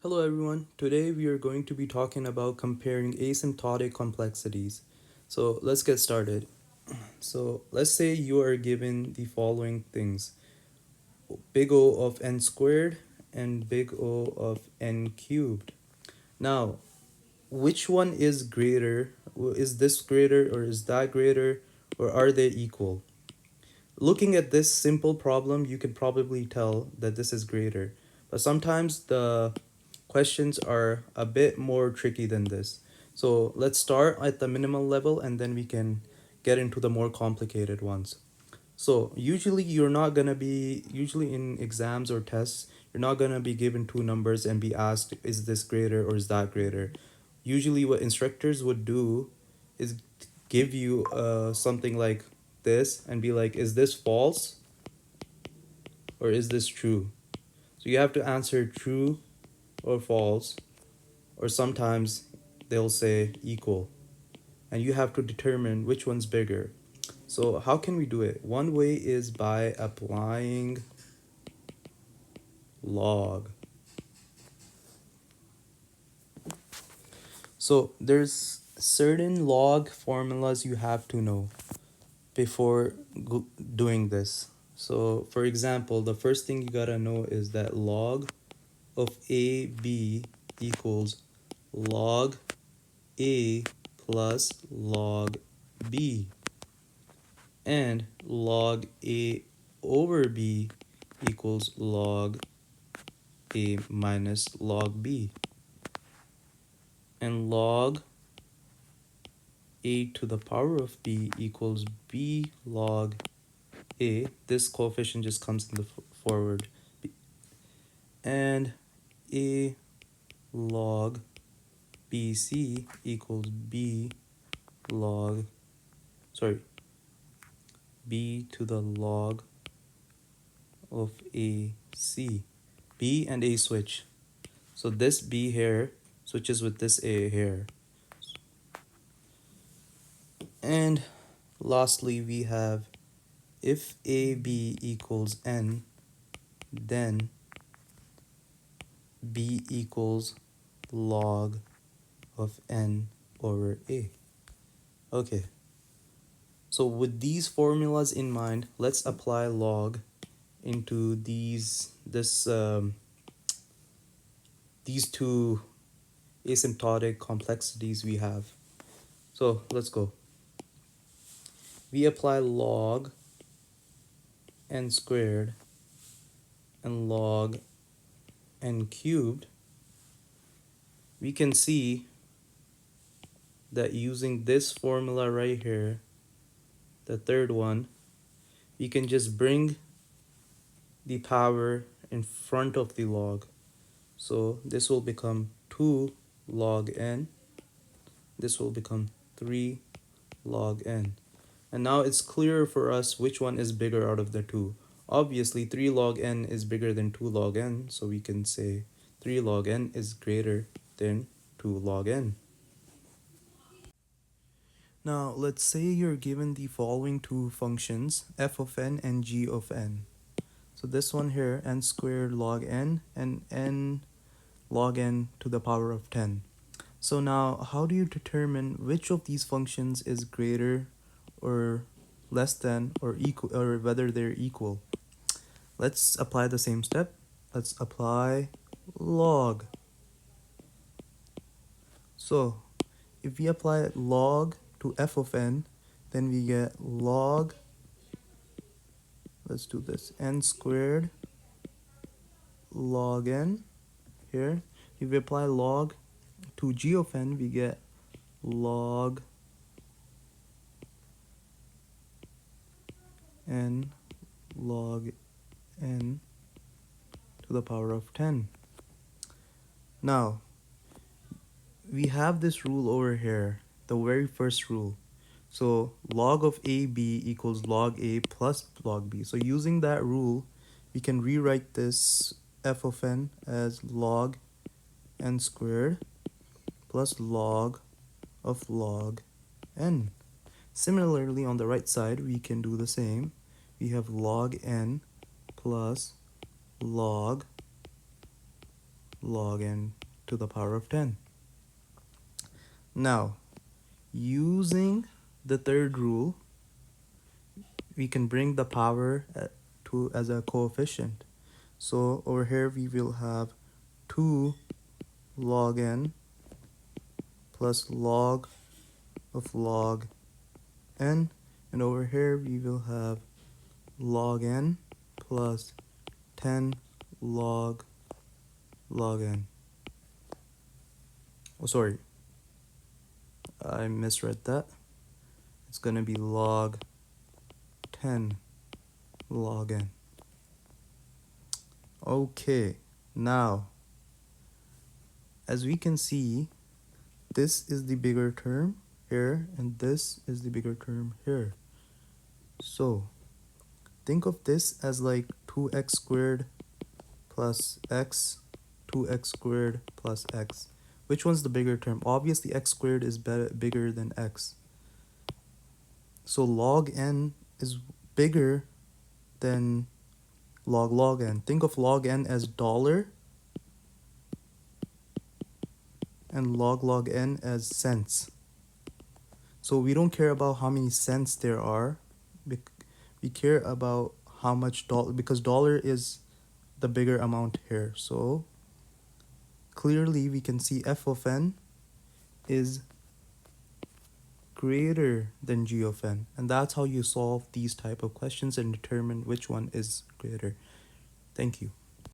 Hello everyone. Today we are going to be talking about comparing asymptotic complexities. So let's get started. So let's say you are given the following things: big O of n squared and big O of n cubed. Now, which one is greater? Is this greater or is that greater, or are they equal? Looking at this simple problem, you could probably tell that this is greater. But sometimes the questions are a bit more tricky than this. So let's start at the minimal level and then we can get into the more complicated ones. So usually in exams or tests, you're not gonna be given two numbers and be asked, is this greater or is that greater? Usually what instructors would do is give you something like this and be like, is this false or is this true? So you have to answer true or false, or sometimes they'll say equal. And you have to determine which one's bigger. So how can we do it? One way is by applying log. So there's certain log formulas you have to know before doing this. So for example, the first thing you gotta know is that log of AB equals log A plus log B, and log A over B equals log A minus log B, and log A to the power of B equals B log A. This coefficient just comes in the forward. And A log BC equals sorry, B to the log of AC. B and A switch. So this B here switches with this A here. And lastly, we have if AB equals N, then B equals log of N over A. Okay, so with these formulas in mind, let's apply log into these two asymptotic complexities we have. So let's go. We apply log n squared and log n cubed. We can see that using this formula right here, the third one, we can just bring the power in front of the log. So this will become 2 log n. This will become 3 log n. And now it's clear for us which one is bigger out of the two. Obviously, 3 log n is bigger than 2 log n, so we can say 3 log n is greater than 2 log n. Now, let's say you're given the following two functions, f of n and g of n. So this one here, n squared log n and n log n to the power of 10. So now, how do you determine which of these functions is greater or less than or equal, or whether they're equal? Let's apply the same step. Let's apply log. So if we apply log to f of n, then we get log, let's do this, n squared log n here. If we apply log to g of n, we get log n log n to the power of 10. Now, we have this rule over here, the very first rule. So log of AB equals log A plus log B. So using that rule, we can rewrite this f of n as log n squared plus log of log n. Similarly, on the right side, we can do the same. We have log n plus log log n to the power of 10. Now, using the third rule, we can bring the power to as a coefficient. So over here we will have 2 log n plus log of log n, and over here we will have log n plus 10 log n. Oh, sorry, I misread that. It's gonna be log 10 log n. Okay, now as we can see, this is the bigger term here and this is the bigger term here. So think of this as like 2x squared plus x, 2x squared plus x. Which one's the bigger term? Obviously x squared is bigger than x. So log n is bigger than log n. Think of log n as dollar and log n as cents. So we don't care about how many cents there are. We care about how much dollar, because dollar is the bigger amount here. So clearly we can see f of n is greater than g of n, and that's how you solve these type of questions and determine which one is greater. Thank you.